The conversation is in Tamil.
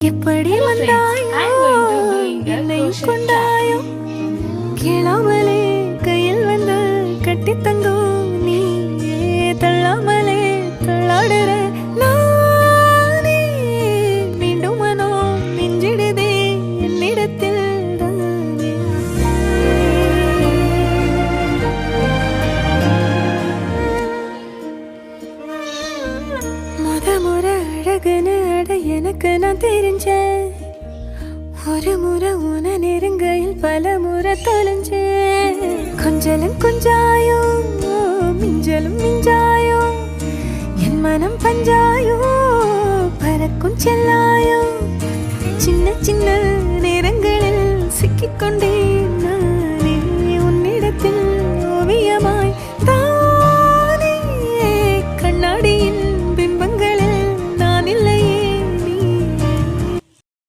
எப்படி வந்தாயோ என்னை கொண்டாயோ கேளாமலே கையில் வந்து கட்டி தங்கும் நீ தள்ளாமலே தள்ளாடுற நானே மீண்டும் மனோ நெஞ்சிடுதே என்னிடத்தில் முறை அழகுன்னு அட எனக்கு நான் தெரிஞ்சேன் ஒரு முறை உன நெருங்கையில் பல முறை தொலைஞ்சேன் கொஞ்சலும் கொஞ்சாயோ மிஞ்சலும் மிஞ்சாயோ என் மனம் பஞ்சாயோ பறக்கும் செல்லாயோ சின்ன சின்ன நேரங்களில் சிக்கிக்கொண்டே